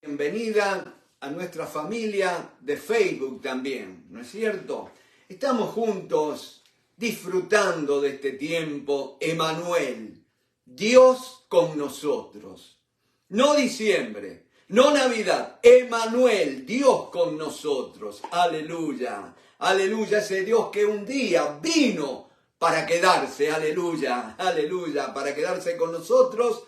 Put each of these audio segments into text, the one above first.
Bienvenida a nuestra familia de Facebook también, ¿no es cierto? Estamos juntos disfrutando de este tiempo, Emanuel, Dios con nosotros. No diciembre, no Navidad, Emanuel, Dios con nosotros. Aleluya, aleluya, ese Dios que un día vino para quedarse, aleluya, aleluya, para quedarse con nosotros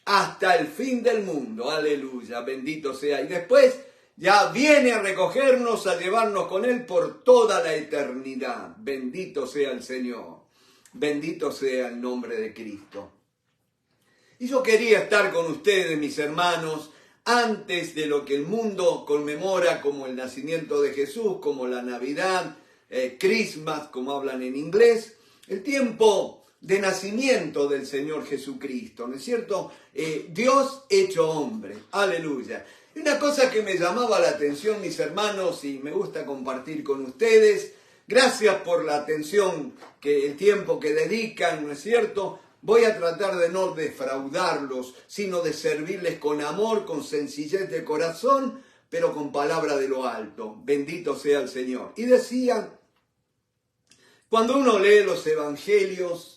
hasta el fin del mundo, aleluya, bendito sea. Y después ya viene a recogernos, a llevarnos con Él por toda la eternidad. Bendito sea el Señor, bendito sea el nombre de Cristo. Y yo quería estar con ustedes, mis hermanos, antes de lo que el mundo conmemora como el nacimiento de Jesús, como la Navidad, Christmas, como hablan en inglés, el tiempo de nacimiento del Señor Jesucristo, ¿no es cierto? Dios hecho hombre, aleluya. Y una cosa que me llamaba la atención, mis hermanos, y me gusta compartir con ustedes, gracias por la atención, el tiempo que dedican, ¿no es cierto? Voy a tratar de no defraudarlos, sino de servirles con amor, con sencillez de corazón, pero con palabra de lo alto. Bendito sea el Señor. Y decía, cuando uno lee los evangelios,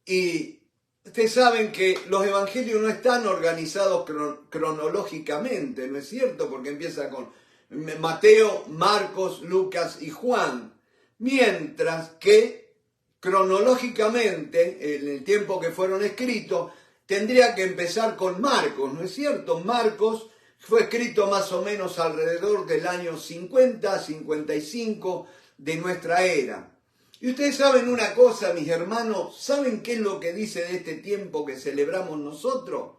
y ustedes saben que los evangelios no están organizados cronológicamente, ¿no es cierto? Porque empieza con Mateo, Marcos, Lucas y Juan. Mientras que cronológicamente, en el tiempo que fueron escritos, tendría que empezar con Marcos, ¿no es cierto? Marcos fue escrito más o menos alrededor del año 50, 55 de nuestra era. Y ustedes saben una cosa, mis hermanos, ¿saben qué es lo que dice de este tiempo que celebramos nosotros?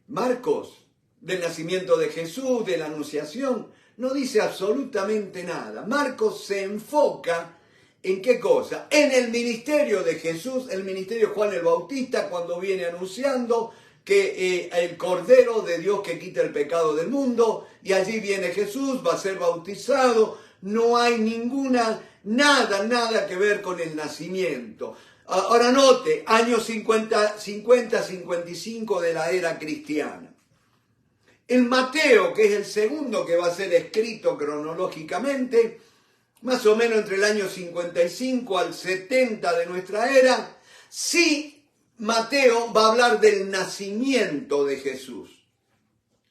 Marcos, del nacimiento de Jesús, de la anunciación, no dice absolutamente nada. Marcos se enfoca ¿en qué cosa? En el ministerio de Jesús, el ministerio de Juan el Bautista, cuando viene anunciando que el Cordero de Dios que quita el pecado del mundo, y allí viene Jesús, va a ser bautizado. No hay nada que ver con el nacimiento. Ahora note, años 50-55 de la era cristiana. El Mateo, que es el segundo que va a ser escrito cronológicamente, más o menos entre el año 55 al 70 de nuestra era, sí, Mateo va a hablar del nacimiento de Jesús.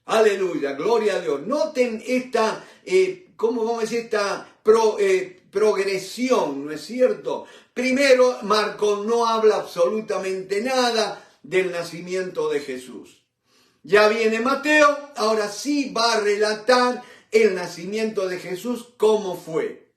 Aleluya, gloria a Dios. Noten esta, ¿cómo vamos a decir? Esta progresión, ¿no es cierto? Primero, Marcos no habla absolutamente nada del nacimiento de Jesús. Ya viene Mateo, ahora sí va a relatar el nacimiento de Jesús, cómo fue.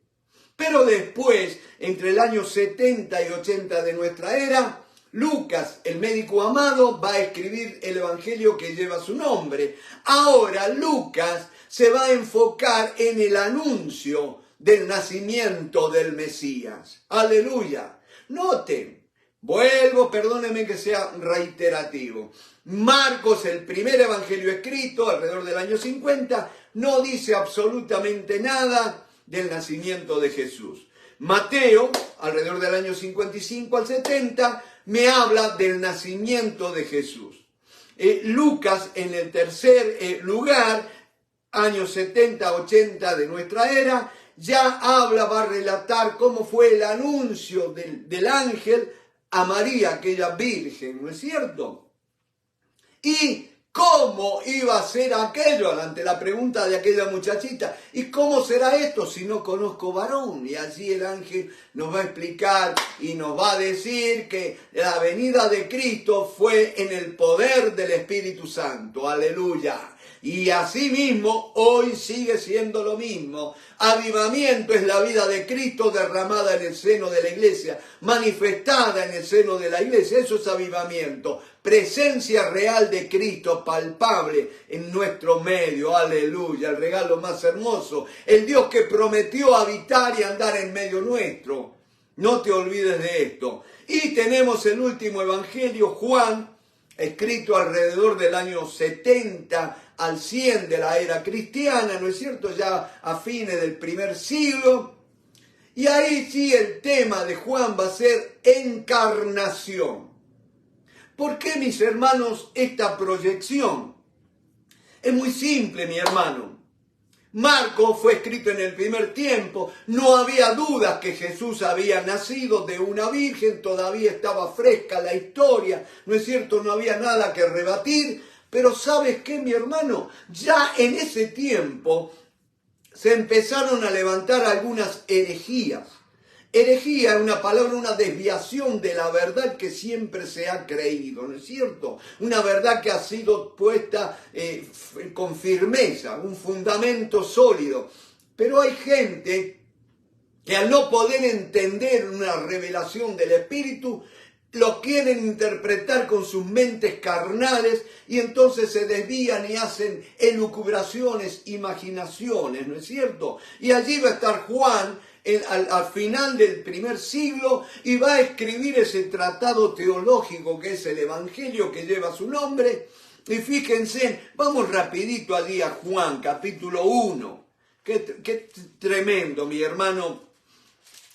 Pero después, entre el año 70 y 80 de nuestra era, Lucas, el médico amado, va a escribir el evangelio que lleva su nombre. Ahora Lucas se va a enfocar en el anuncio del nacimiento del Mesías. Aleluya. Noten, perdónenme que sea reiterativo. Marcos, el primer evangelio escrito, alrededor del año 50, no dice absolutamente nada del nacimiento de Jesús. Mateo, alrededor del año 55 al 70, me habla del nacimiento de Jesús. Lucas, en el tercer lugar, años 70-80 de nuestra era, ya va a relatar cómo fue el anuncio del ángel a María, aquella virgen, ¿no es cierto? Y cómo iba a ser aquello, ante la pregunta de aquella muchachita, ¿y cómo será esto si no conozco varón? Y allí el ángel nos va a explicar y nos va a decir que la venida de Cristo fue en el poder del Espíritu Santo, aleluya. Y así mismo, hoy sigue siendo lo mismo. Avivamiento es la vida de Cristo derramada en el seno de la iglesia, manifestada en el seno de la iglesia. Eso es avivamiento. Presencia real de Cristo, palpable en nuestro medio. Aleluya, el regalo más hermoso. El Dios que prometió habitar y andar en medio nuestro. No te olvides de esto. Y tenemos el último evangelio, Juan, escrito alrededor del año 70 al 100 de la era cristiana, ¿no es cierto? Ya a fines del primer siglo. Y ahí sí el tema de Juan va a ser encarnación. ¿Por qué, mis hermanos, esta proyección? Es muy simple, mi hermano. Marcos fue escrito en el primer tiempo, no había dudas que Jesús había nacido de una virgen, todavía estaba fresca la historia, ¿no es cierto? No había nada que rebatir, pero ¿sabes qué, mi hermano? Ya en ese tiempo se empezaron a levantar algunas herejías. Herejía es una palabra, una desviación de la verdad que siempre se ha creído, ¿no es cierto? Una verdad que ha sido puesta con firmeza, un fundamento sólido. Pero hay gente que al no poder entender una revelación del Espíritu, lo quieren interpretar con sus mentes carnales y entonces se desvían y hacen elucubraciones, imaginaciones, ¿no es cierto? Y allí va a estar Juan al final del primer siglo y va a escribir ese tratado teológico que es el Evangelio que lleva su nombre. Y fíjense, vamos rapidito allí a Juan, capítulo 1. Qué tremendo, mi hermano.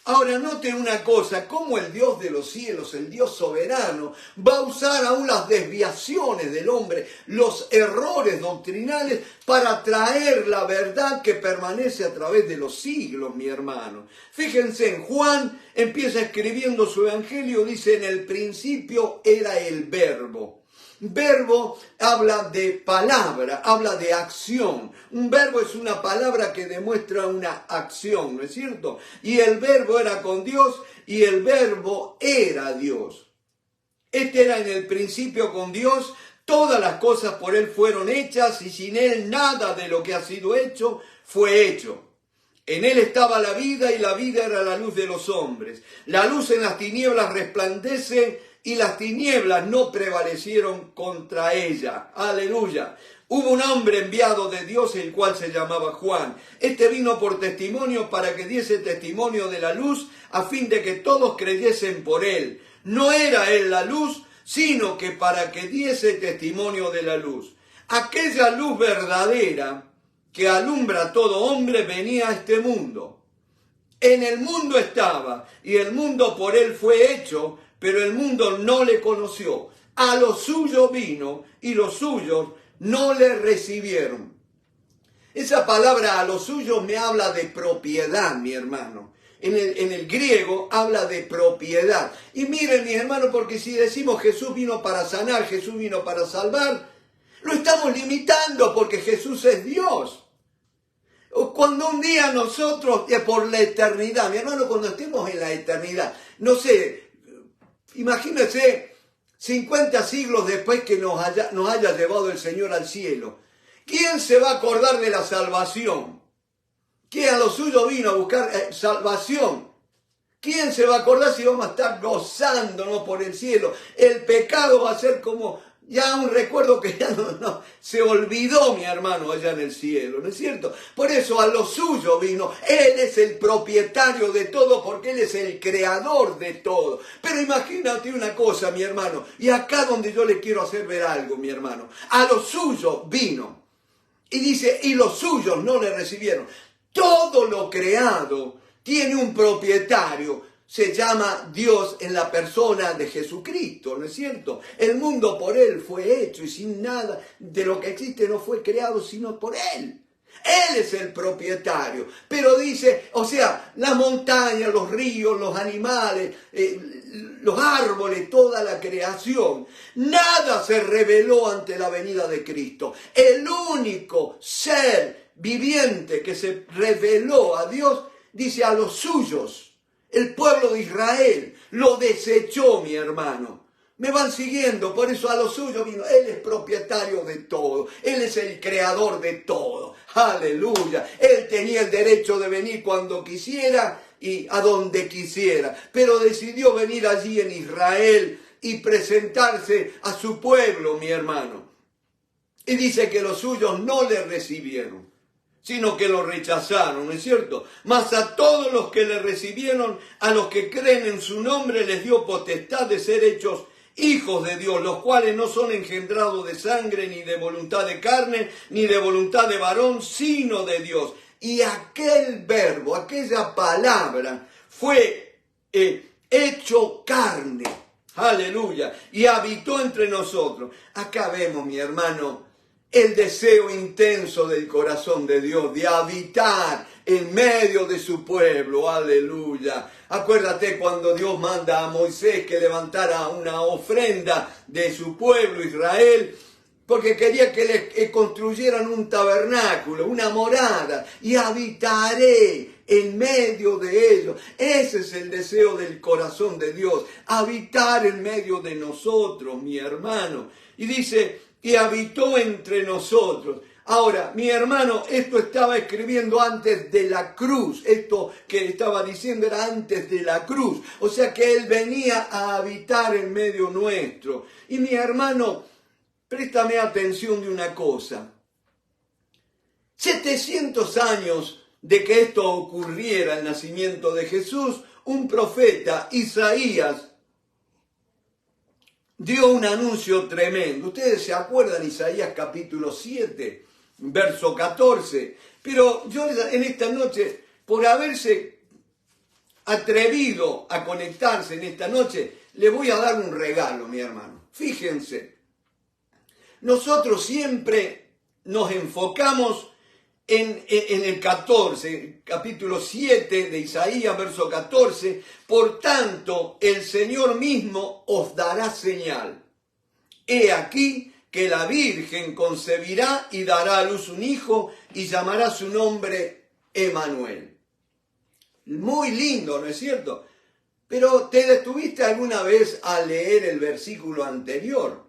Ahora noten una cosa, cómo el Dios de los cielos, el Dios soberano, va a usar aún las desviaciones del hombre, los errores doctrinales para traer la verdad que permanece a través de los siglos, mi hermano. Fíjense, en Juan empieza escribiendo su evangelio, dice, en el principio era el Verbo. Verbo habla de palabra, habla de acción. Un verbo es una palabra que demuestra una acción, ¿no es cierto? Y el verbo era con Dios y el verbo era Dios. Este era en el principio con Dios, todas las cosas por Él fueron hechas y sin Él nada de lo que ha sido hecho fue hecho. En Él estaba la vida y la vida era la luz de los hombres. La luz en las tinieblas resplandece y las tinieblas no prevalecieron contra ella. Aleluya. Hubo un hombre enviado de Dios, el cual se llamaba Juan. Este vino por testimonio para que diese testimonio de la luz, a fin de que todos creyesen por él. No era él la luz, sino que para que diese testimonio de la luz. Aquella luz verdadera que alumbra a todo hombre venía a este mundo. En el mundo estaba, y el mundo por él fue hecho, pero el mundo no le conoció. A lo suyo vino, y los suyos no le recibieron. Esa palabra a los suyos me habla de propiedad, mi hermano. En el griego habla de propiedad. Y miren, mi hermano, porque si decimos Jesús vino para sanar, Jesús vino para salvar, lo estamos limitando porque Jesús es Dios. Cuando un día nosotros, por la eternidad, mi hermano, cuando estemos en la eternidad, no sé, imagínense 50 siglos después que nos haya llevado el Señor al cielo. ¿Quién se va a acordar de la salvación? ¿Quién a lo suyo vino a buscar salvación? ¿Quién se va a acordar si vamos a estar gozándonos por el cielo? El pecado va a ser como ya un recuerdo que ya no se olvidó, mi hermano, allá en el cielo, ¿no es cierto? Por eso a lo suyo vino. Él es el propietario de todo porque Él es el creador de todo. Pero imagínate una cosa, mi hermano, y acá donde yo le quiero hacer ver algo, mi hermano. A lo suyo vino. Y dice, y los suyos no le recibieron. Todo lo creado tiene un propietario. Se llama Dios en la persona de Jesucristo, ¿no es cierto? El mundo por Él fue hecho y sin nada de lo que existe no fue creado sino por Él. Él es el propietario. Pero dice, o sea, las montañas, los ríos, los animales, los árboles, toda la creación, nada se reveló ante la venida de Cristo. El único ser viviente que se reveló a Dios, dice a los suyos. El pueblo de Israel lo desechó, mi hermano. Me van siguiendo, por eso a lo suyo vino. Él es propietario de todo. Él es el creador de todo. Aleluya. Él tenía el derecho de venir cuando quisiera y a donde quisiera. Pero decidió venir allí en Israel y presentarse a su pueblo, mi hermano. Y dice que los suyos no le recibieron, sino que lo rechazaron, ¿no es cierto? Mas a todos los que le recibieron, a los que creen en su nombre, les dio potestad de ser hechos hijos de Dios, los cuales no son engendrados de sangre, ni de voluntad de carne, ni de voluntad de varón, sino de Dios. Y aquel verbo, aquella palabra, fue hecho carne, aleluya, y habitó entre nosotros. Acá vemos, mi hermano, el deseo intenso del corazón de Dios de habitar en medio de su pueblo. Aleluya. Acuérdate cuando Dios manda a Moisés que levantara una ofrenda de su pueblo Israel, porque quería que le construyeran un tabernáculo, una morada, y habitaré en medio de ellos. Ese es el deseo del corazón de Dios, habitar en medio de nosotros, mi hermano. Y dice, y habitó entre nosotros. Ahora, mi hermano, esto estaba escribiendo antes de la cruz. Esto que estaba diciendo era antes de la cruz. O sea que Él venía a habitar en medio nuestro. Y mi hermano, préstame atención de una cosa. 700 años de que esto ocurriera, el nacimiento de Jesús, un profeta, Isaías, dio un anuncio tremendo. Ustedes se acuerdan, Isaías capítulo 7, verso 14. Pero yo en esta noche, por haberse atrevido a conectarse en esta noche, le voy a dar un regalo, mi hermano. Fíjense, nosotros siempre nos enfocamos en el 14, capítulo 7 de Isaías, verso 14, por tanto, el Señor mismo os dará señal. He aquí que la Virgen concebirá y dará a luz un hijo y llamará su nombre Emmanuel. Muy lindo, ¿no es cierto? Pero ¿te detuviste alguna vez a leer el versículo anterior?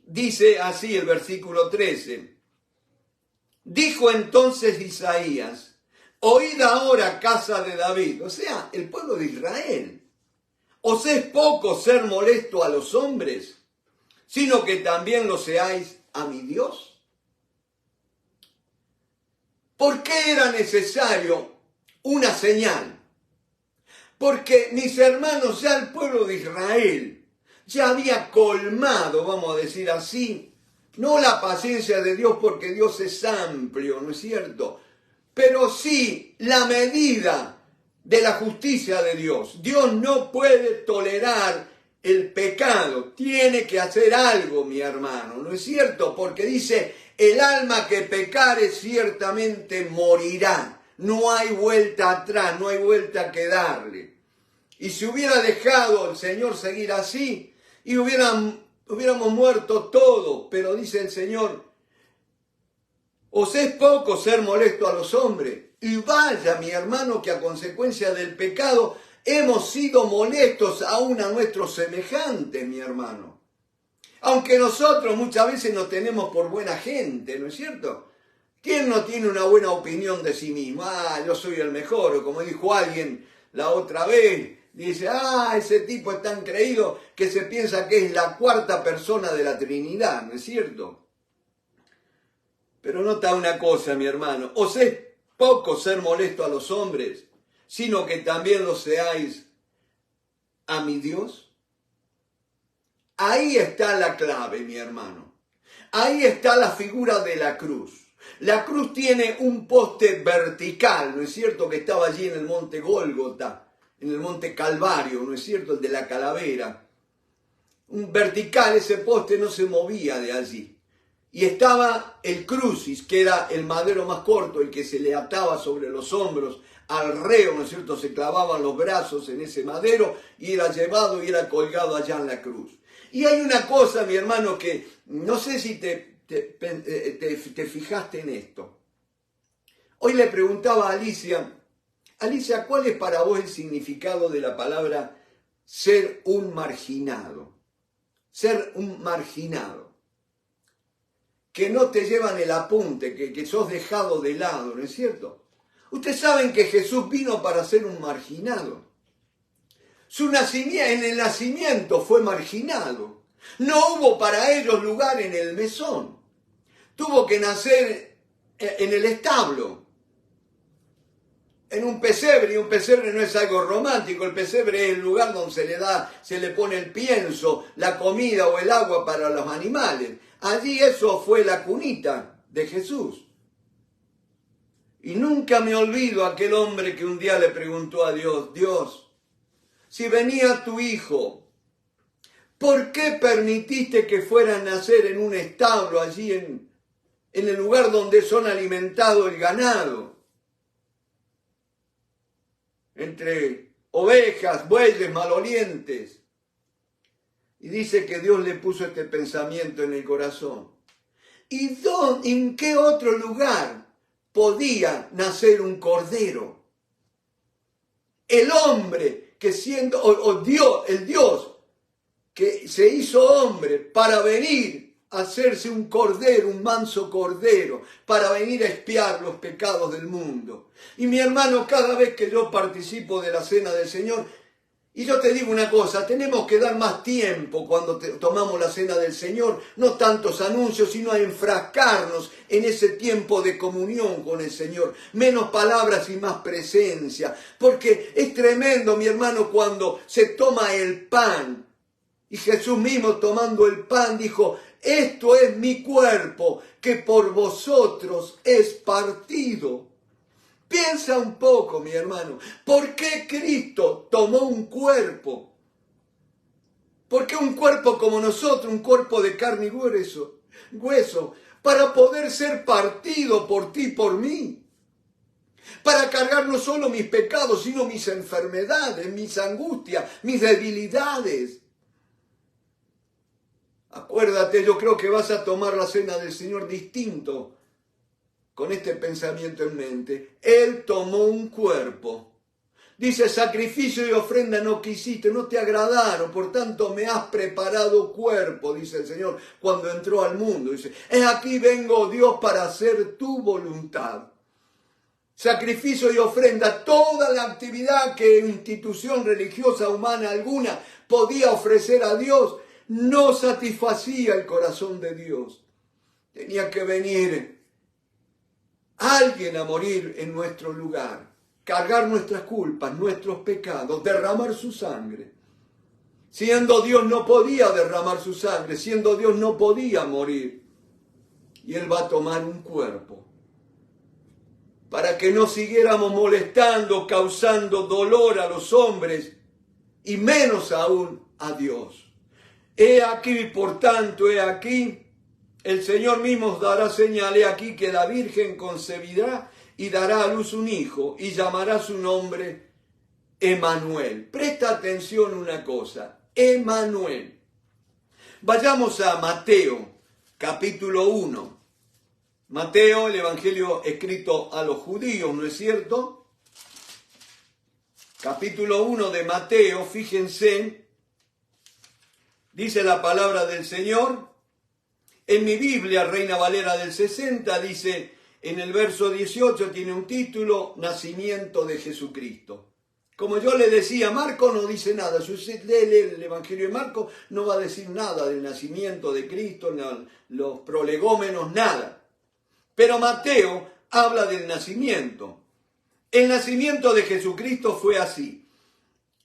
Dice así el versículo 13. Dijo entonces Isaías, oíd ahora, casa de David, o sea, el pueblo de Israel. ¿Os es poco ser molesto a los hombres, sino que también lo seáis a mi Dios? ¿Por qué era necesario una señal? Porque, mis hermanos, ya el pueblo de Israel ya había colmado, vamos a decir así, no la paciencia de Dios, porque Dios es amplio, ¿no es cierto? Pero sí la medida de la justicia de Dios. Dios no puede tolerar el pecado. Tiene que hacer algo, mi hermano, ¿no es cierto? Porque dice, el alma que pecare ciertamente morirá. No hay vuelta atrás, no hay vuelta que darle. Y si hubiera dejado el Señor seguir así, y hubiéramos muerto todos, pero dice el Señor, os es poco ser molesto a los hombres. Y vaya, mi hermano, que a consecuencia del pecado hemos sido molestos aún a nuestros semejantes, mi hermano. Aunque nosotros muchas veces nos tenemos por buena gente, ¿no es cierto? ¿Quién no tiene una buena opinión de sí mismo? Ah, yo soy el mejor, o como dijo alguien la otra vez, dice, ese tipo es tan creído que se piensa que es la cuarta persona de la Trinidad, ¿no es cierto? Pero nota una cosa, mi hermano, os es poco ser molesto a los hombres, sino que también lo seáis a mi Dios. Ahí está la clave, mi hermano. Ahí está la figura de la cruz. La cruz tiene un poste vertical, ¿no es cierto?, que estaba allí en el monte Gólgota, en el monte Calvario, ¿no es cierto?, el de la calavera. Un vertical, ese poste no se movía de allí. Y estaba el crucis, que era el madero más corto, el que se le ataba sobre los hombros al reo, ¿no es cierto?, se clavaban los brazos en ese madero y era llevado y era colgado allá en la cruz. Y hay una cosa, mi hermano, que no sé si te fijaste en esto. Hoy le preguntaba a Alicia, ¿cuál es para vos el significado de la palabra ser un marginado? Ser un marginado. Que no te llevan el apunte, que sos dejado de lado, ¿no es cierto? Ustedes saben que Jesús vino para ser un marginado. En el nacimiento fue marginado. No hubo para ellos lugar en el mesón. Tuvo que nacer en el establo, en un pesebre, y un pesebre no es algo romántico. El pesebre es el lugar donde se le pone el pienso, la comida o el agua para los animales. Allí eso fue la cunita de Jesús. Y nunca me olvido aquel hombre que un día le preguntó a Dios, Dios, si venía tu hijo, ¿por qué permitiste que fuera a nacer en un establo allí en en el lugar donde son alimentados el ganado, entre ovejas, bueyes, malolientes. Y dice que Dios le puso este pensamiento en el corazón. ¿Y en qué otro lugar podía nacer un cordero? El hombre que siendo, el Dios que se hizo hombre para venir a hacerse un cordero, un manso cordero, para venir a expiar los pecados del mundo. Y mi hermano, cada vez que yo participo de la cena del Señor, y yo te digo una cosa, tenemos que dar más tiempo cuando tomamos la cena del Señor, no tantos anuncios, sino a enfrascarnos en ese tiempo de comunión con el Señor, menos palabras y más presencia, porque es tremendo, mi hermano, cuando se toma el pan, y Jesús mismo tomando el pan dijo, esto es mi cuerpo que por vosotros es partido. Piensa un poco, mi hermano, ¿por qué Cristo tomó un cuerpo? ¿Por qué un cuerpo como nosotros, un cuerpo de carne y hueso, para poder ser partido por ti y por mí? Para cargar no solo mis pecados, sino mis enfermedades, mis angustias, mis debilidades. Acuérdate, yo creo que vas a tomar la cena del Señor distinto, con este pensamiento en mente. Él tomó un cuerpo. Dice, sacrificio y ofrenda no quisiste, no te agradaron, por tanto me has preparado cuerpo, dice el Señor, cuando entró al mundo. Dice, es aquí vengo, Dios, para hacer tu voluntad. Sacrificio y ofrenda, toda la actividad que institución religiosa humana alguna podía ofrecer a Dios, no satisfacía el corazón de Dios. Tenía que venir alguien a morir en nuestro lugar, cargar nuestras culpas, nuestros pecados, derramar su sangre. Siendo Dios no podía derramar su sangre, siendo Dios no podía morir. Y Él va a tomar un cuerpo para que no siguiéramos molestando, causando dolor a los hombres y menos aún a Dios. He aquí, por tanto, he aquí, el Señor mismo os dará señal, he aquí que la Virgen concebirá y dará a luz un hijo y llamará su nombre Emmanuel. Presta atención una cosa, Emmanuel. Vayamos a Mateo, capítulo 1. Mateo, el evangelio escrito a los judíos, ¿no es cierto? Capítulo 1 de Mateo, fíjense, dice la palabra del Señor. En mi Biblia, Reina Valera del 60, dice, en el verso 18 tiene un título, Nacimiento de Jesucristo. Como yo le decía, Marco no dice nada. Si usted lee el Evangelio de Marco, no va a decir nada del nacimiento de Cristo, los prolegómenos, nada. Pero Mateo habla del nacimiento. El nacimiento de Jesucristo fue así.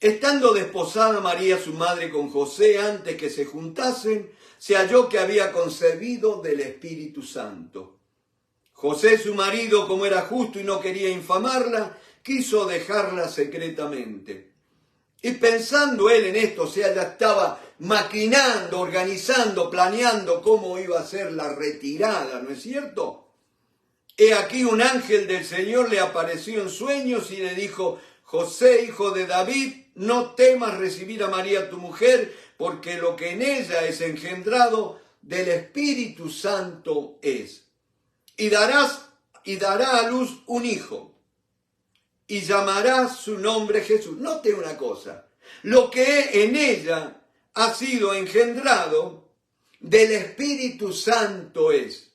Estando desposada María, su madre, con José, antes que se juntasen, se halló que había concebido del Espíritu Santo. José, su marido, como era justo y no quería infamarla, quiso dejarla secretamente. Y pensando él en esto, o sea, ya estaba maquinando, organizando, planeando cómo iba a ser la retirada, ¿no es cierto? He aquí un ángel del Señor le apareció en sueños y le dijo, José, hijo de David, no temas recibir a María tu mujer, porque lo que en ella es engendrado del Espíritu Santo es. Y dará a luz un hijo, y llamarás su nombre Jesús. Note una cosa, lo que en ella ha sido engendrado del Espíritu Santo es.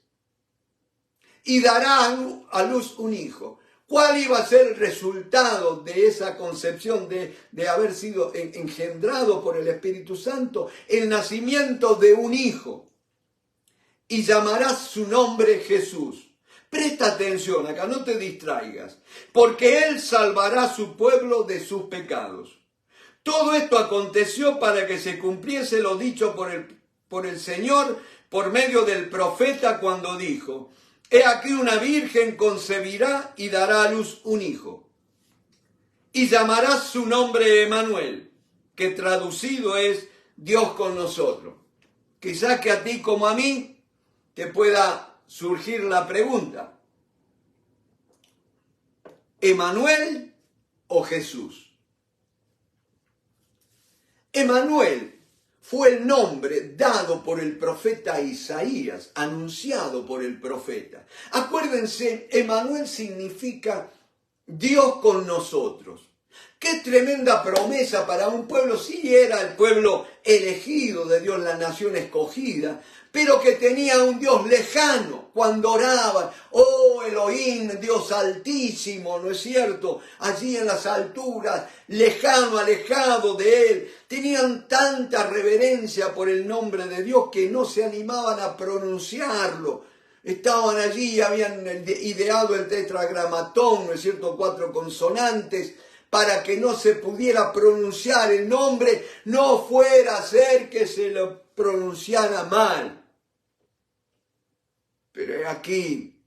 Y dará a luz un hijo. ¿Cuál iba a ser el resultado de esa concepción de haber sido engendrado por el Espíritu Santo? El nacimiento de un hijo. Y llamarás su nombre Jesús. Presta atención acá, no te distraigas. Porque Él salvará a su pueblo de sus pecados. Todo esto aconteció para que se cumpliese lo dicho por el Señor por medio del profeta cuando dijo, he aquí una virgen concebirá y dará a luz un hijo. Y llamarás su nombre Emmanuel, que traducido es Dios con nosotros. Quizás que a ti como a mí te pueda surgir la pregunta: ¿Emanuel o Jesús? Emanuel fue el nombre dado por el profeta Isaías, anunciado por el profeta. Acuérdense, Emanuel significa Dios con nosotros. Qué tremenda promesa para un pueblo. Sí, era el pueblo elegido de Dios, la nación escogida, pero que tenía un Dios lejano cuando oraban. Oh, Elohim, Dios altísimo, ¿no es cierto? Allí en las alturas, lejano, alejado de él. Tenían tanta reverencia por el nombre de Dios que no se animaban a pronunciarlo. Estaban allí y habían ideado el tetragramatón, ¿no es cierto? 4 consonantes, para que no se pudiera pronunciar el nombre, no fuera a ser que se lo pronunciara mal. Pero aquí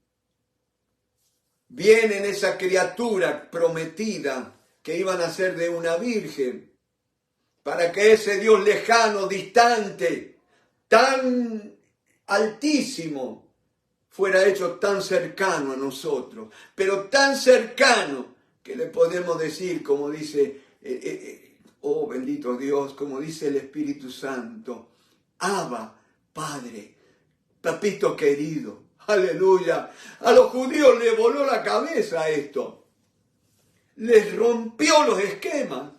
viene esa criatura prometida que iban a ser de una virgen, para que ese Dios lejano, distante, tan altísimo, fuera hecho tan cercano a nosotros, pero tan cercano que le podemos decir, como dice, oh bendito Dios, como dice el Espíritu Santo: Abba, Padre, papito querido, aleluya. A los judíos les voló la cabeza esto, les rompió los esquemas.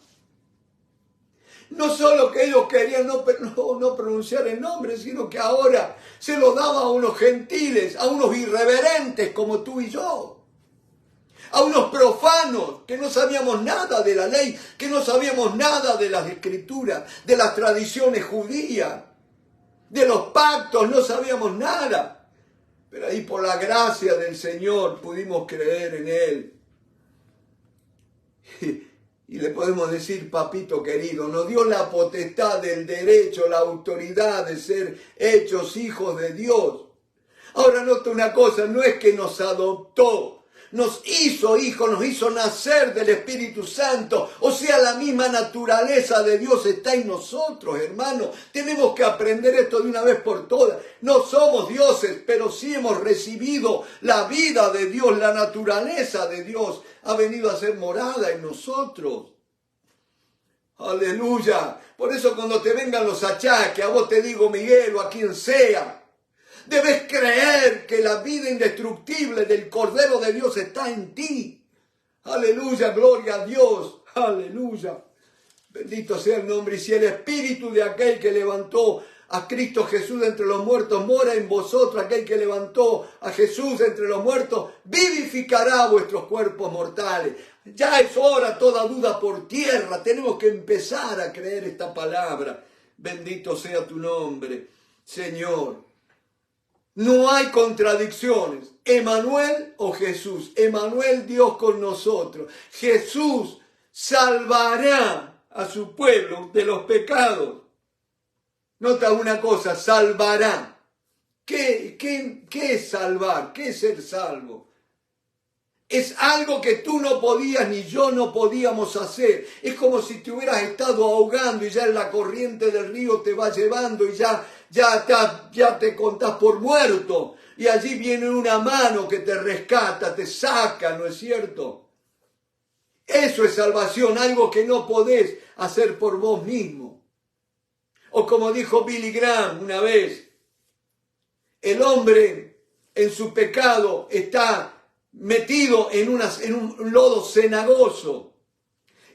No solo que ellos querían no pronunciar el nombre, sino que ahora se lo daba a unos gentiles, a unos irreverentes como tú y yo. A unos profanos que no sabíamos nada de la ley, que no sabíamos nada de las escrituras, de las tradiciones judías, de los pactos, no sabíamos nada. Pero ahí por la gracia del Señor pudimos creer en Él. Y le podemos decir: papito querido, nos dio la potestad, del derecho, la autoridad de ser hechos hijos de Dios. Ahora nota una cosa, no es que nos adoptó, nos hizo hijos, nos hizo nacer del Espíritu Santo. O sea, la misma naturaleza de Dios está en nosotros, hermano. Tenemos que aprender esto de una vez por todas. No somos dioses, pero sí hemos recibido la vida de Dios, la naturaleza de Dios ha venido a ser morada en nosotros. Aleluya. Por eso cuando te vengan los achaques, a vos te digo, Miguel, o a quien sea, debes creer que la vida indestructible del Cordero de Dios está en ti. Aleluya, gloria a Dios. Aleluya. Bendito sea el nombre. Y si el Espíritu de aquel que levantó a Cristo Jesús de entre los muertos mora en vosotros, aquel que levantó a Jesús de entre los muertos vivificará vuestros cuerpos mortales. Ya es hora, toda duda por tierra. Tenemos que empezar a creer esta palabra. Bendito sea tu nombre, Señor. No hay contradicciones. Emanuel o Jesús. Emanuel, Dios con nosotros. Jesús salvará a su pueblo de los pecados. Nota una cosa: salvará. ¿Qué es salvar? ¿Qué es ser salvo? Es algo que tú no podías ni yo no podíamos hacer. Es como si te hubieras estado ahogando y ya en la corriente del río te va llevando y ya te contás por muerto. Y allí viene una mano que te rescata, te saca, ¿no es cierto? Eso es salvación, algo que no podés hacer por vos mismo. O como dijo Billy Graham una vez, el hombre en su pecado está metido en un lodo cenagoso.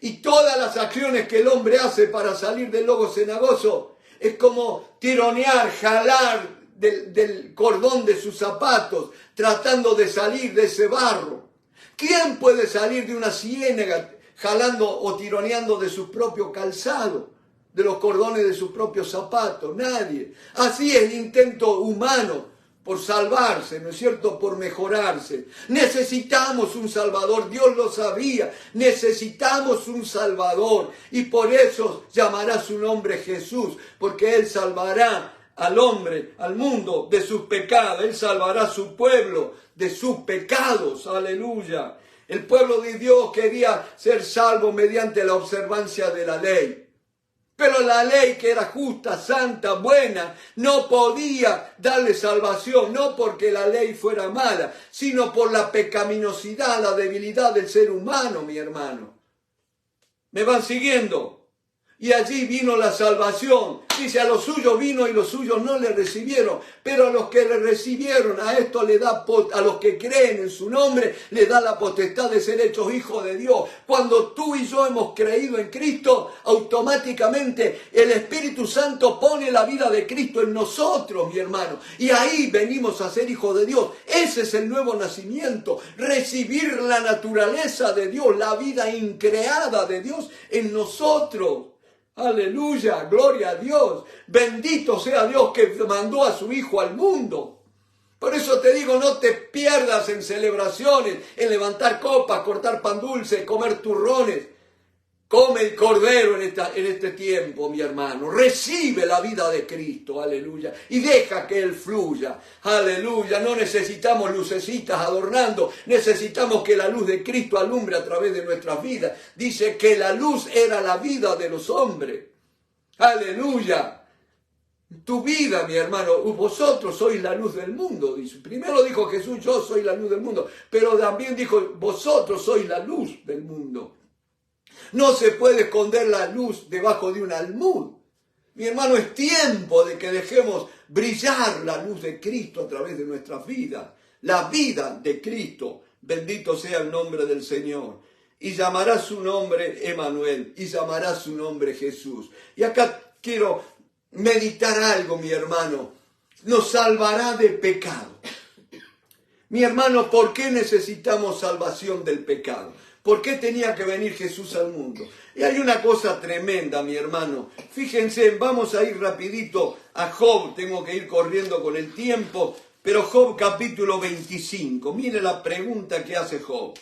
Y todas las acciones que el hombre hace para salir del lodo cenagoso es como tironear, jalar del cordón de sus zapatos, tratando de salir de ese barro. ¿Quién puede salir de una ciénaga jalando o tironeando de su propio calzado, de los cordones de sus propios zapatos? Nadie. Así es el intento humano por salvarse, ¿no es cierto?, por mejorarse. Necesitamos un Salvador, Dios lo sabía, necesitamos un Salvador, y por eso llamará su nombre Jesús, porque Él salvará al hombre, al mundo, de sus pecados. Él salvará a su pueblo de sus pecados, aleluya. El pueblo de Dios quería ser salvo mediante la observancia de la ley. Pero la ley, que era justa, santa, buena, no podía darle salvación, no porque la ley fuera mala, sino por la pecaminosidad, la debilidad del ser humano, mi hermano. ¿Me van siguiendo? Y allí vino la salvación. Dice, a los suyos vino y los suyos no le recibieron. Pero a los que le recibieron, a esto le da, a los que creen en su nombre, le da la potestad de ser hechos hijos de Dios. Cuando tú y yo hemos creído en Cristo, automáticamente el Espíritu Santo pone la vida de Cristo en nosotros, mi hermano. Y ahí venimos a ser hijos de Dios. Ese es el nuevo nacimiento. Recibir la naturaleza de Dios, la vida increada de Dios en nosotros. Aleluya, gloria a Dios. Bendito sea Dios que mandó a su Hijo al mundo. Por eso te digo, no te pierdas en celebraciones, en levantar copas, cortar pan dulce, comer turrones. Come el cordero en este tiempo, mi hermano. Recibe la vida de Cristo, aleluya. Y deja que Él fluya, aleluya. No necesitamos lucecitas adornando. Necesitamos que la luz de Cristo alumbre a través de nuestras vidas. Dice que la luz era la vida de los hombres. Aleluya. Tu vida, mi hermano, vosotros sois la luz del mundo. Dice. Primero dijo Jesús, yo soy la luz del mundo. Pero también dijo, vosotros sois la luz del mundo. No se puede esconder la luz debajo de un almud. Mi hermano, es tiempo de que dejemos brillar la luz de Cristo a través de nuestras vidas. La vida de Cristo. Bendito sea el nombre del Señor. Y llamará su nombre Emmanuel. Y llamará su nombre Jesús. Y acá quiero meditar algo, mi hermano. Nos salvará del pecado. Mi hermano, ¿por qué necesitamos salvación del pecado? ¿Por qué tenía que venir Jesús al mundo? Y hay una cosa tremenda, mi hermano. Fíjense, vamos a ir rapidito a Job. Tengo que ir corriendo con el tiempo. Pero Job capítulo 25. Mire la pregunta que hace Job.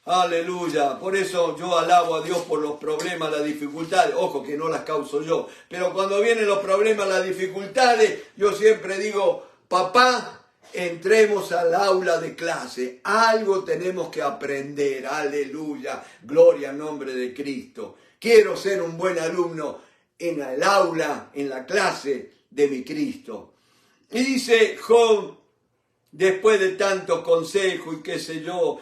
Aleluya. Por eso yo alabo a Dios por los problemas, las dificultades. Ojo que no las causo yo. Pero cuando vienen los problemas, las dificultades, yo siempre digo, papá, entremos al aula de clase, algo tenemos que aprender, aleluya, gloria al nombre de Cristo. Quiero ser un buen alumno en el aula, en la clase de mi Cristo. Y dice Job, después de tanto consejo y qué sé yo,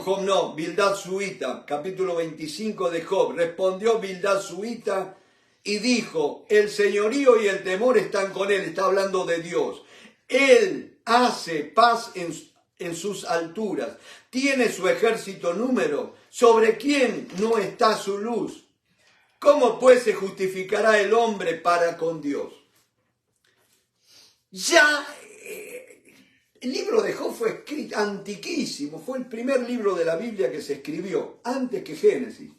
Job no, Bildad Suita, capítulo 25 de Job, respondió Bildad Suita y dijo, el señorío y el temor están con él, está hablando de Dios. Él hace paz en sus alturas, tiene su ejército número, ¿sobre quién no está su luz? ¿Cómo pues se justificará el hombre para con Dios? Ya el libro de Job fue escrito antiquísimo, fue el primer libro de la Biblia que se escribió, antes que Génesis.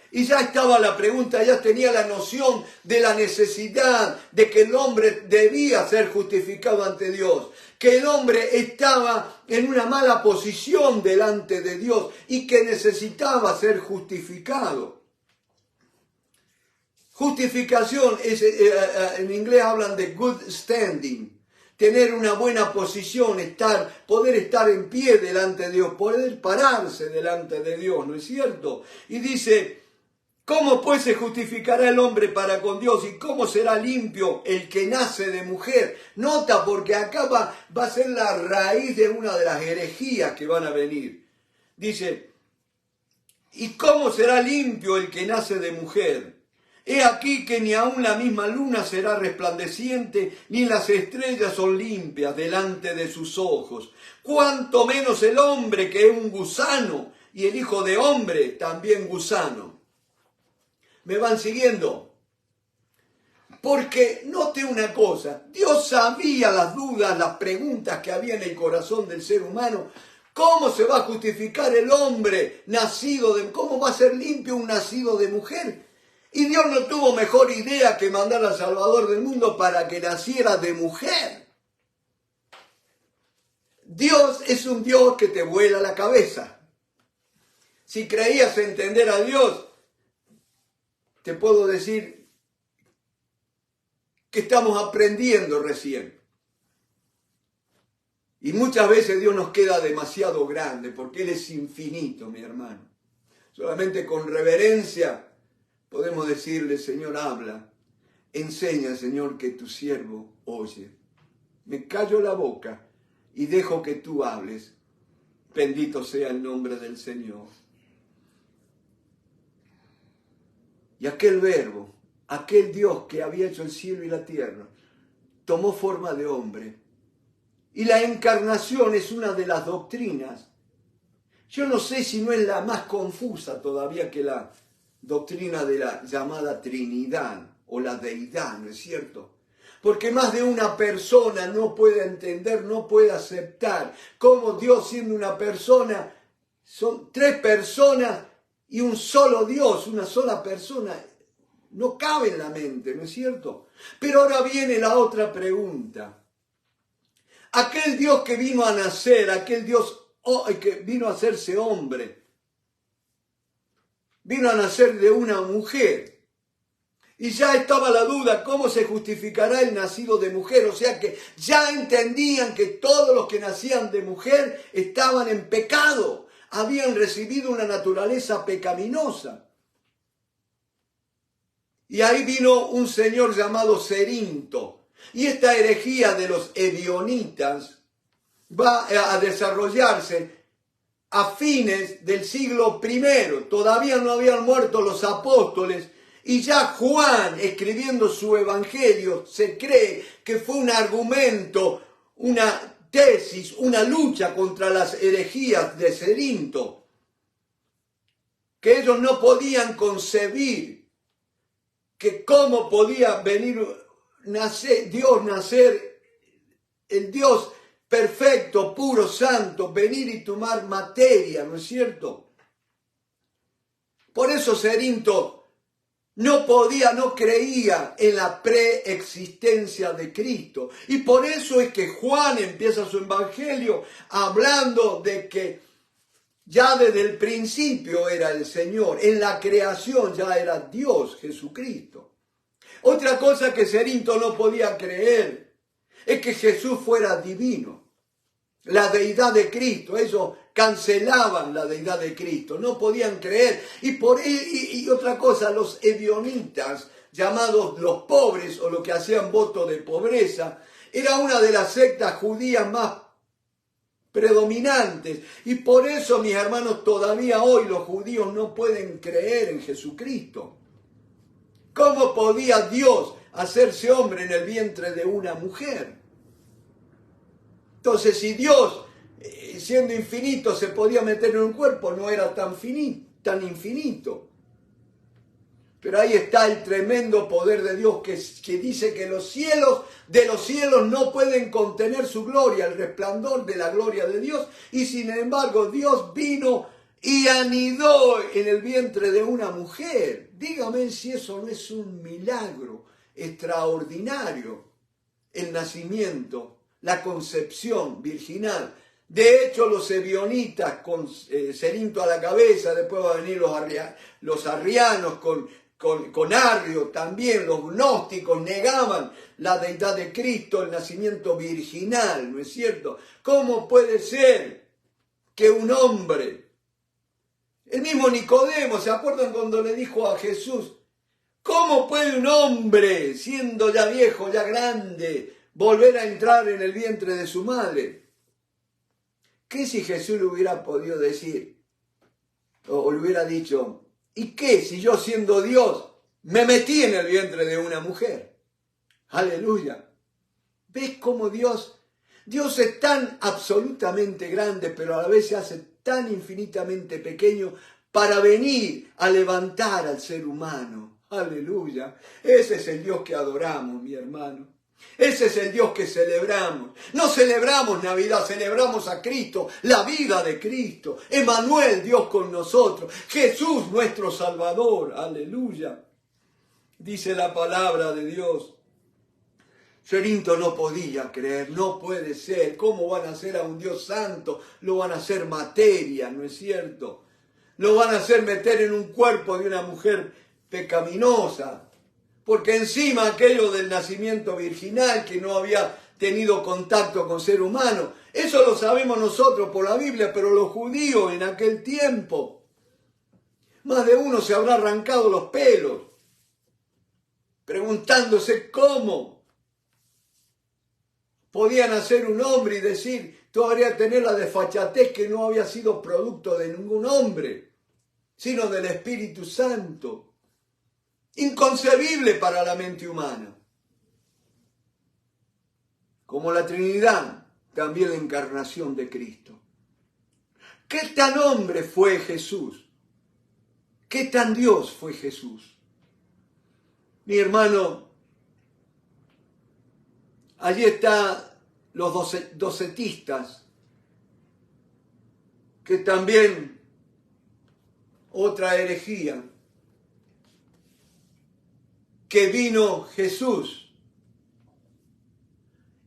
Y ya estaba la pregunta, ya tenía la noción de la necesidad de que el hombre debía ser justificado ante Dios, que el hombre estaba en una mala posición delante de Dios y que necesitaba ser justificado. Justificación, en inglés hablan de good standing, tener una buena posición, poder estar en pie delante de Dios, poder pararse delante de Dios, ¿no es cierto? Y dice, ¿cómo pues se justificará el hombre para con Dios y cómo será limpio el que nace de mujer? Nota, porque acá va a ser la raíz de una de las herejías que van a venir. Dice, ¿y cómo será limpio el que nace de mujer? He aquí que ni aun la misma luna será resplandeciente, ni las estrellas son limpias delante de sus ojos. Cuanto menos el hombre, que es un gusano, y el hijo de hombre también gusano. ¿Me van siguiendo? Porque note una cosa, Dios sabía las dudas, las preguntas que había en el corazón del ser humano. ¿Cómo se va a justificar el hombre nacido de... ¿Cómo va a ser limpio un nacido de mujer? Y Dios no tuvo mejor idea que mandar al Salvador del mundo para que naciera de mujer. Dios es un Dios que te vuela la cabeza. Si creías entender a Dios, te puedo decir que estamos aprendiendo recién. Y muchas veces Dios nos queda demasiado grande porque Él es infinito, mi hermano. Solamente con reverencia podemos decirle, Señor, habla. Enseña, Señor, que tu siervo oye. Me callo la boca y dejo que tú hables. Bendito sea el nombre del Señor. Y aquel verbo, aquel Dios que había hecho el cielo y la tierra, tomó forma de hombre. Y la encarnación es una de las doctrinas. Yo no sé si no es la más confusa todavía que la doctrina de la llamada Trinidad o la deidad, ¿no es cierto? Porque más de una persona no puede entender, no puede aceptar cómo Dios, siendo una persona, son tres personas y un solo Dios, una sola persona. No cabe en la mente, ¿no es cierto? Pero ahora viene la otra pregunta. Aquel Dios que vino a nacer, aquel Dios que vino a hacerse hombre, vino a nacer de una mujer. Y ya estaba la duda, ¿cómo se justificará el nacido de mujer? O sea que ya entendían que todos los que nacían de mujer estaban en pecado, habían recibido una naturaleza pecaminosa. Y ahí vino un señor llamado Cerinto. Y esta herejía de los ebionitas va a desarrollarse a fines del siglo I. Todavía no habían muerto los apóstoles. Y ya Juan, escribiendo su evangelio, se cree que fue un argumento, una tesis, una lucha contra las herejías de Cerinto, que ellos no podían concebir que cómo podía Dios nacer, el Dios perfecto, puro, santo, venir y tomar materia, ¿no es cierto? Por eso Cerinto no creía en la preexistencia de Cristo. Y por eso es que Juan empieza su evangelio hablando de que ya desde el principio era el Señor. En la creación ya era Dios, Jesucristo. Otra cosa que Cerinto no podía creer es que Jesús fuera divino. La deidad de Cristo, ellos cancelaban la deidad de Cristo, no podían creer. Y otra cosa, los ebionitas, llamados los pobres o los que hacían voto de pobreza, era una de las sectas judías más predominantes. Y por eso, mis hermanos, todavía hoy los judíos no pueden creer en Jesucristo. ¿Cómo podía Dios hacerse hombre en el vientre de una mujer? Entonces, si Dios, siendo infinito, se podía meter en un cuerpo, no era tan infinito. Pero ahí está el tremendo poder de Dios que dice que los cielos de los cielos no pueden contener su gloria, el resplandor de la gloria de Dios. Y sin embargo, Dios vino y anidó en el vientre de una mujer. Dígame si eso no es un milagro extraordinario, el nacimiento, la concepción virginal. De hecho, los ebionitas con Cerinto a la cabeza, después van a venir los arrianos con Arrio también, los gnósticos negaban la deidad de Cristo, el nacimiento virginal, ¿no es cierto? ¿Cómo puede ser que un hombre, el mismo Nicodemo, ¿se acuerdan cuando le dijo a Jesús, cómo puede un hombre, siendo ya viejo, ya grande, volver a entrar en el vientre de su madre? ¿Qué si Jesús le hubiera podido decir, o le hubiera dicho, ¿y qué si yo siendo Dios me metí en el vientre de una mujer? Aleluya. ¿Ves cómo Dios es tan absolutamente grande, pero a la vez se hace tan infinitamente pequeño para venir a levantar al ser humano? Aleluya. Ese es el Dios que adoramos, mi hermano. Ese es el Dios que celebramos. No celebramos Navidad, celebramos a Cristo, la vida de Cristo. Emmanuel, Dios con nosotros. Jesús, nuestro Salvador. Aleluya. Dice la palabra de Dios. Cerinto no podía creer, no puede ser. ¿Cómo van a hacer a un Dios santo? Lo van a hacer materia, ¿no es cierto? Lo van a hacer meter en un cuerpo de una mujer pecaminosa. Porque encima aquello del nacimiento virginal, que no había tenido contacto con ser humano, eso lo sabemos nosotros por la Biblia, pero los judíos en aquel tiempo, Más de uno se habrá arrancado los pelos, preguntándose cómo podía nacer un hombre y decir, todavía tener la desfachatez que no había sido producto de ningún hombre, sino del Espíritu Santo. Inconcebible para la mente humana. Como la Trinidad, también la encarnación de Cristo. ¿Qué tan hombre fue Jesús? ¿Qué tan Dios fue Jesús? Mi hermano, allí están los docetistas, que también otra herejía, que vino Jesús.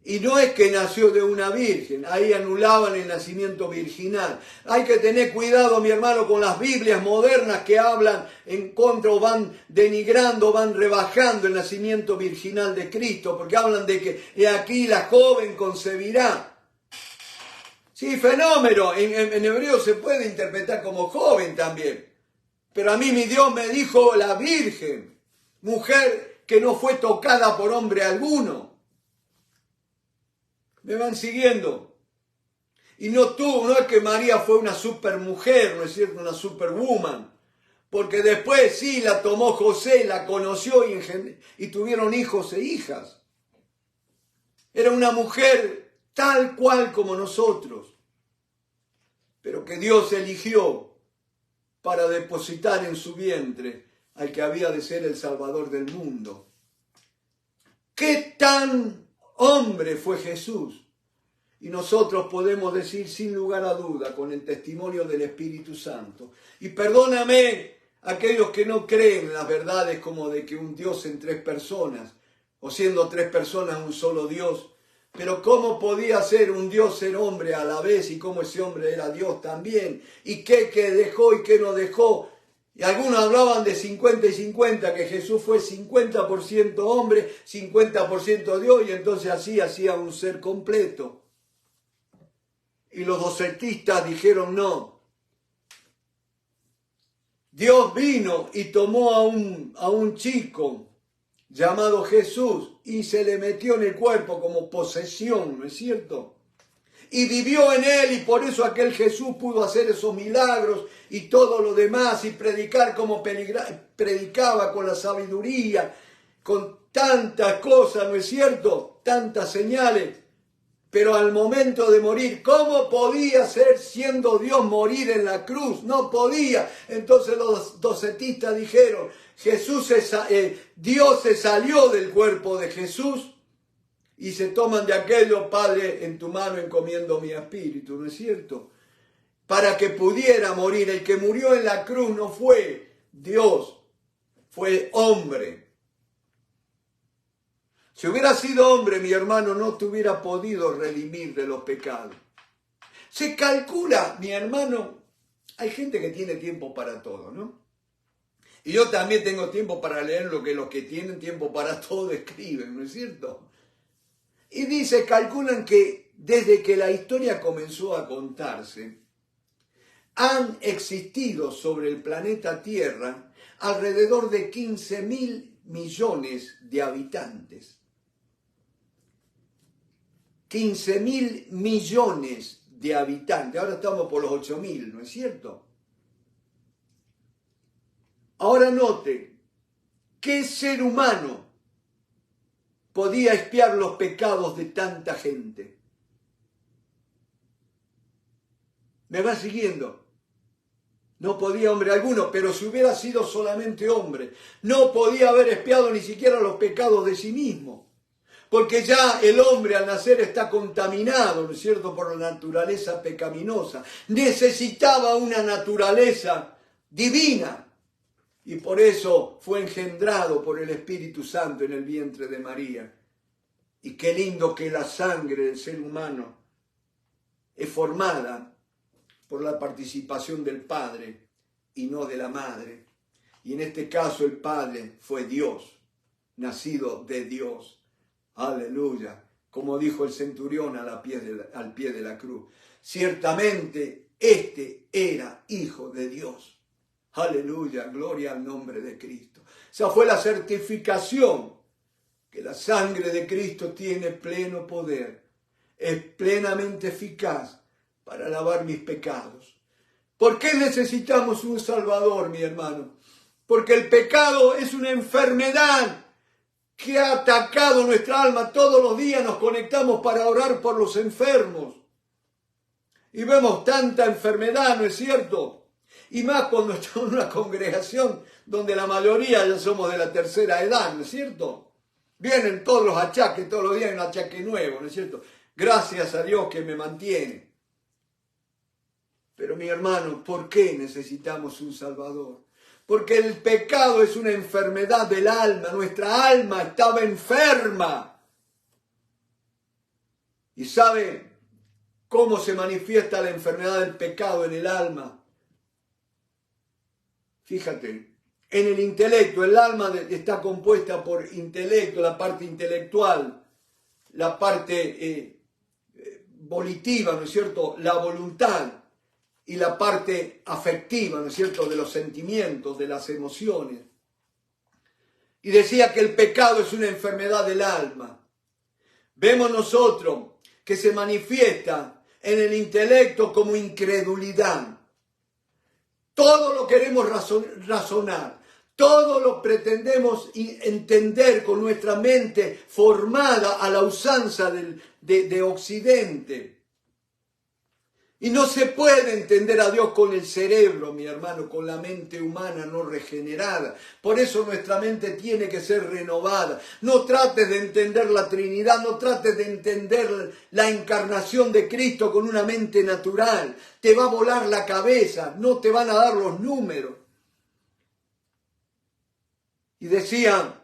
Y no es que nació de una virgen, ahí anulaban el nacimiento virginal. Hay que tener cuidado, mi hermano, con las Biblias modernas que hablan en contra o van denigrando, van rebajando el nacimiento virginal de Cristo, porque hablan de que he aquí la joven concebirá. Sí, fenómeno, en hebreo se puede interpretar como joven también. Pero a mí mi Dios me dijo la virgen, mujer que no fue tocada por hombre alguno. ¿Me van siguiendo? Y no es que María fue una supermujer, ¿no es cierto? Una superwoman. Porque después sí la tomó José, la conoció y tuvieron hijos e hijas. Era una mujer tal cual como nosotros, pero que Dios eligió para depositar en su vientre al que había de ser el Salvador del mundo. ¿Qué tan hombre fue Jesús? Y nosotros podemos decir sin lugar a duda, con el testimonio del Espíritu Santo. Y perdóname aquellos que no creen en las verdades como de que un Dios en tres personas, o siendo tres personas un solo Dios. Pero ¿cómo podía ser un Dios ser hombre a la vez y cómo ese hombre era Dios también? ¿Y qué dejó y qué no dejó? Y algunos hablaban de 50 y 50, que Jesús fue 50% hombre, 50% Dios, y entonces así hacía un ser completo. Y los docetistas dijeron no. Dios vino y tomó a un chico llamado Jesús y se le metió en el cuerpo como posesión, ¿no es cierto? Y vivió en él, y por eso aquel Jesús pudo hacer esos milagros y todo lo demás, y predicar como predicaba, con la sabiduría, con tantas cosas, ¿no es cierto? Tantas señales. Pero al momento de morir, ¿cómo podía ser, siendo Dios, morir en la cruz? No podía. Entonces los docetistas dijeron, Dios se salió del cuerpo de Jesús, y se toman de aquello, Padre, en tu mano encomiendo mi espíritu, ¿no es cierto? Para que pudiera morir. El que murió en la cruz no fue Dios, fue hombre. Si hubiera sido hombre, mi hermano, no te hubiera podido redimir de los pecados. Se calcula, mi hermano, hay gente que tiene tiempo para todo, ¿no? Y yo también tengo tiempo para leer lo que los que tienen tiempo para todo escriben, ¿no es cierto? Y dice, calculan que desde que la historia comenzó a contarse, han existido sobre el planeta Tierra alrededor de 15.000 millones de habitantes. 15.000 millones de habitantes. Ahora estamos por los 8.000, ¿no es cierto? Ahora note, ¿qué ser humano podía expiar los pecados de tanta gente? ¿Me va siguiendo? No podía hombre alguno, pero si hubiera sido solamente hombre, no podía haber expiado ni siquiera los pecados de sí mismo. Porque ya el hombre al nacer está contaminado, ¿no es cierto?, por la naturaleza pecaminosa. Necesitaba una naturaleza divina. Y por eso fue engendrado por el Espíritu Santo en el vientre de María. Y qué lindo que la sangre del ser humano es formada por la participación del Padre y no de la Madre. Y en este caso el Padre fue Dios, nacido de Dios. Aleluya. Como dijo el centurión al pie de la cruz. Ciertamente este era hijo de Dios. Aleluya, gloria al nombre de Cristo. Esa fue la certificación que la sangre de Cristo tiene pleno poder, es plenamente eficaz para lavar mis pecados. ¿Por qué necesitamos un Salvador, mi hermano? Porque el pecado es una enfermedad que ha atacado nuestra alma. Todos los días nos conectamos para orar por los enfermos. Y vemos tanta enfermedad, ¿no es cierto? Y más cuando estamos en una congregación donde la mayoría ya somos de la tercera edad, ¿no es cierto? Vienen todos los achaques, todos los días hay un achaque nuevo, ¿no es cierto? Gracias a Dios que me mantiene. Pero mi hermano, ¿por qué necesitamos un Salvador? Porque el pecado es una enfermedad del alma. Nuestra alma estaba enferma. ¿Y sabe cómo se manifiesta la enfermedad del pecado en el alma? Fíjate, en el intelecto, el alma está compuesta por intelecto, la parte intelectual, la parte volitiva, ¿no es cierto?, la voluntad, y la parte afectiva, ¿no es cierto?, de los sentimientos, de las emociones. Y decía que el pecado es una enfermedad del alma. Vemos nosotros que se manifiesta en el intelecto como incredulidad. Todo lo queremos razonar, todo lo pretendemos entender con nuestra mente formada a la usanza de Occidente. Y no se puede entender a Dios con el cerebro, mi hermano, con la mente humana no regenerada. Por eso nuestra mente tiene que ser renovada. No trates de entender la Trinidad, no trates de entender la encarnación de Cristo con una mente natural. Te va a volar la cabeza, no te van a dar los números. Y decía,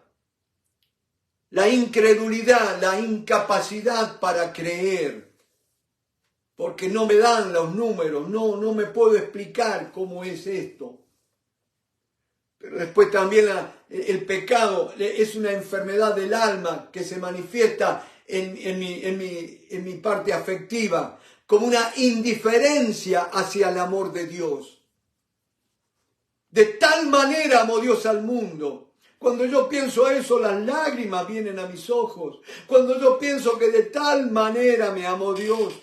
la incredulidad, la incapacidad para creer. Porque no me dan los números, no me puedo explicar cómo es esto. Pero después también el pecado es una enfermedad del alma que se manifiesta en mi parte afectiva, como una indiferencia hacia el amor de Dios. De tal manera amó Dios al mundo. Cuando yo pienso eso, las lágrimas vienen a mis ojos. Cuando yo pienso que de tal manera me amó Dios.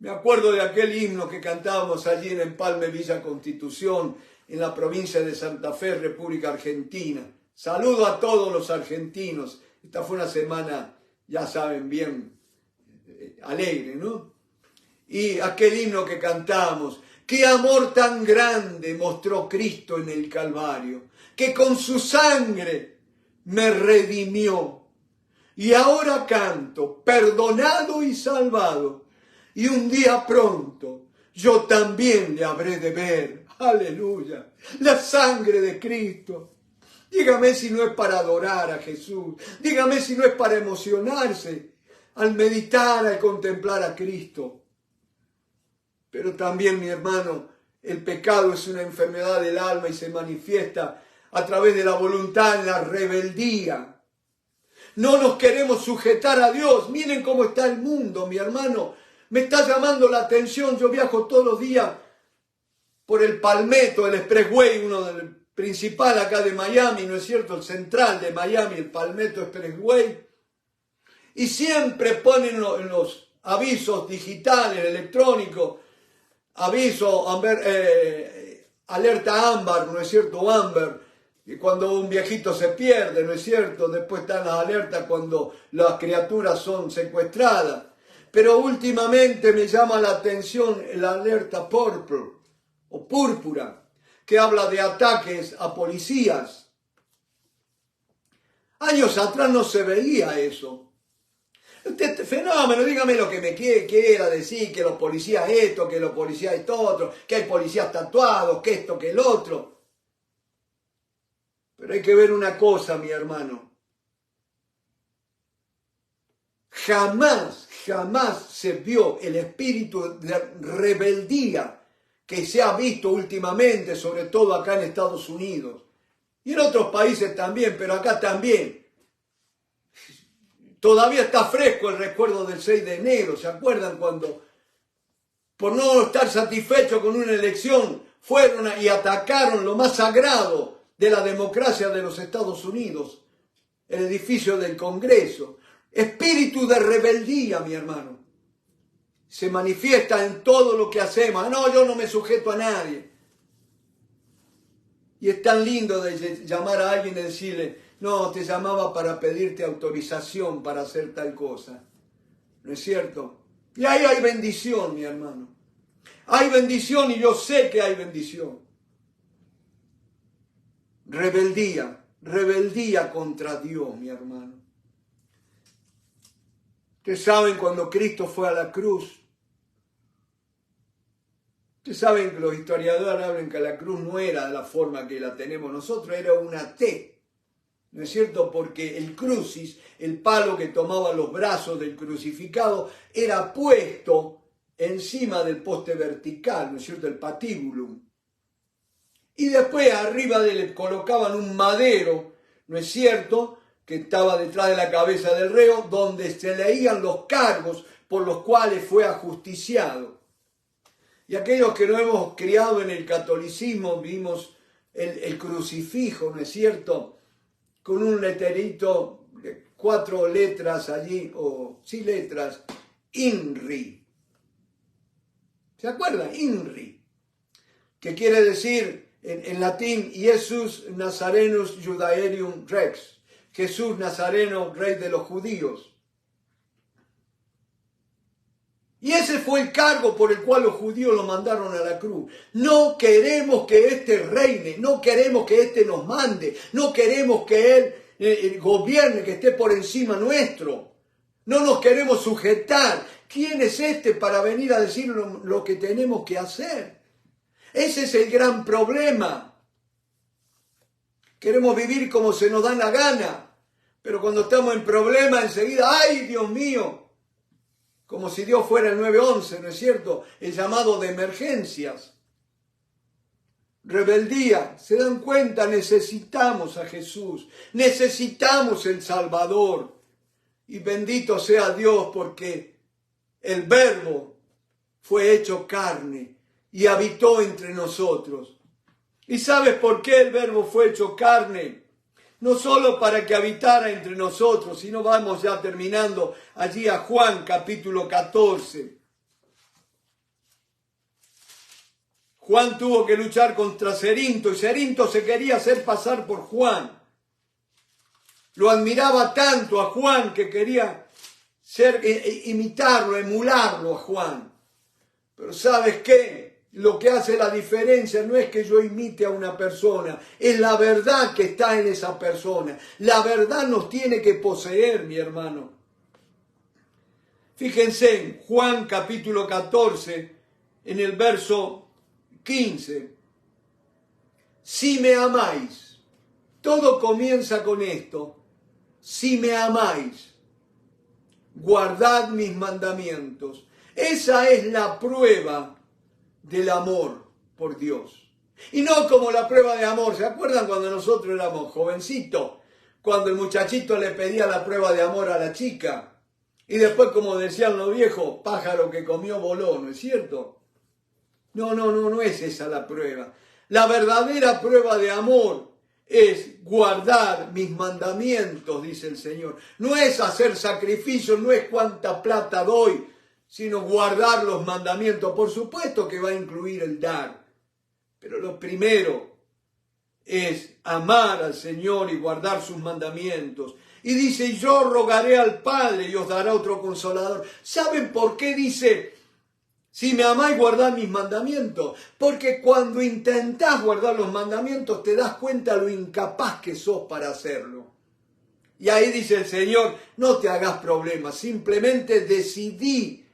Me acuerdo de aquel himno que cantábamos allí en Empalme, Villa Constitución, en la provincia de Santa Fe, República Argentina. Saludo a todos los argentinos. Esta fue una semana, ya saben bien, alegre, ¿no? Y aquel himno que cantamos, qué amor tan grande mostró Cristo en el Calvario, que con su sangre me redimió. Y ahora canto, perdonado y salvado. Y un día pronto yo también le habré de ver. Aleluya. La sangre de Cristo. Dígame si no es para adorar a Jesús. Dígame si no es para emocionarse al meditar, al contemplar a Cristo. Pero también, mi hermano, el pecado es una enfermedad del alma y se manifiesta a través de la voluntad en la rebeldía. No nos queremos sujetar a Dios. Miren cómo está el mundo, mi hermano. Me está llamando la atención, yo viajo todos los días por el Palmetto, el Expressway, uno del principal acá de Miami, ¿no es cierto? El central de Miami, el Palmetto Expressway. Y siempre ponen en los avisos digitales, electrónicos, aviso, alerta ámbar, ¿no es cierto? Amber. Y cuando un viejito se pierde, ¿no es cierto? Después están las alertas cuando las criaturas son secuestradas. Pero últimamente me llama la atención la alerta purple o púrpura, que habla de ataques a policías. Años atrás no se veía eso. Este fenómeno, dígame lo que me quiera decir, que los policías esto, que los policías esto otro, que hay policías tatuados, que esto, que el otro. Pero hay que ver una cosa, mi hermano. Jamás se vio el espíritu de rebeldía que se ha visto últimamente, sobre todo acá en Estados Unidos. Y en otros países también, pero acá también. Todavía está fresco el recuerdo del 6 de enero. ¿Se acuerdan cuando, por no estar satisfecho con una elección, fueron y atacaron lo más sagrado de la democracia de los Estados Unidos, el edificio del Congreso. Espíritu de rebeldía, mi hermano, se manifiesta en todo lo que hacemos. No, yo no me sujeto a nadie. Y es tan lindo de llamar a alguien y decirle, no, te llamaba para pedirte autorización para hacer tal cosa. ¿No es cierto? Y ahí hay bendición, mi hermano. Hay bendición y yo sé que hay bendición. Rebeldía contra Dios, mi hermano. Ustedes saben cuando Cristo fue a la cruz. Ustedes saben que los historiadores hablan que la cruz no era de la forma que la tenemos nosotros, era una T. ¿No es cierto? Porque el crucis, el palo que tomaba los brazos del crucificado, era puesto encima del poste vertical, ¿no es cierto? El patíbulum. Y después arriba le colocaban un madero, ¿no es cierto?, que estaba detrás de la cabeza del reo, donde se leían los cargos por los cuales fue ajusticiado. Y aquellos que nos hemos criado en el catolicismo, vimos el crucifijo, ¿no es cierto?, con un letrerito, 4 letras allí, o sí letras, INRI. ¿Se acuerdan? INRI, que quiere decir en latín, Iesus Nazarenus Judaeum Rex, Jesús Nazareno, rey de los judíos. Y ese fue el cargo por el cual los judíos lo mandaron a la cruz. No queremos que éste reine, no queremos que éste nos mande, no queremos que él gobierne, que esté por encima nuestro. No nos queremos sujetar. ¿Quién es este para venir a decir lo que tenemos que hacer? Ese es el gran problema. Queremos vivir como se nos da la gana, pero cuando estamos en problemas enseguida, ¡ay, Dios mío! Como si Dios fuera el 911, ¿no es cierto? El llamado de emergencias. Rebeldía. ¿Se dan cuenta? Necesitamos a Jesús. Necesitamos el Salvador. Y bendito sea Dios porque el Verbo fue hecho carne y habitó entre nosotros. ¿Y sabes por qué el Verbo fue hecho carne? No solo para que habitara entre nosotros, sino vamos ya terminando allí a Juan capítulo 14. Juan tuvo que luchar contra Cerinto y Cerinto se quería hacer pasar por Juan. Lo admiraba tanto a Juan que quería imitarlo, emularlo a Juan. Pero ¿sabes qué? Lo que hace la diferencia no es que yo imite a una persona, es la verdad que está en esa persona. La verdad nos tiene que poseer, mi hermano. Fíjense en Juan capítulo 14, en el verso 15. Si me amáis, todo comienza con esto. Si me amáis, guardad mis mandamientos. Esa es la prueba del amor por Dios. Y no como la prueba de amor. ¿Se acuerdan cuando nosotros éramos jovencitos? Cuando el muchachito le pedía la prueba de amor a la chica. Y después, como decían los viejos, pájaro que comió voló, ¿no es cierto? No es esa la prueba. La verdadera prueba de amor es guardar mis mandamientos, dice el Señor. No es hacer sacrificios, no es cuánta plata doy, sino guardar los mandamientos. Por supuesto que va a incluir el dar, pero lo primero es amar al Señor y guardar sus mandamientos. Y dice, yo rogaré al Padre y os dará otro consolador. ¿Saben por qué dice, si me amáis, guardad mis mandamientos? Porque cuando intentás guardar los mandamientos te das cuenta lo incapaz que sos para hacerlo. Y ahí dice el Señor, no te hagas problemas, simplemente decidí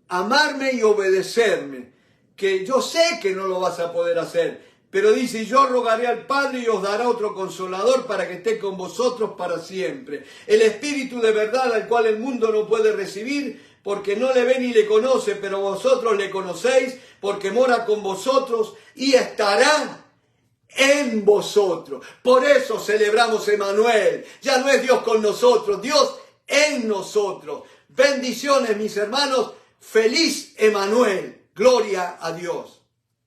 amarme y obedecerme, que yo sé que no lo vas a poder hacer, pero dice, yo rogaré al Padre y os dará otro consolador para que esté con vosotros para siempre. El Espíritu de verdad al cual el mundo no puede recibir, porque no le ve ni le conoce, pero vosotros le conocéis, porque mora con vosotros y estará en vosotros. Por eso celebramos Emmanuel. Ya no es Dios con nosotros, Dios en nosotros. Bendiciones, mis hermanos. Feliz Emmanuel. Gloria a Dios.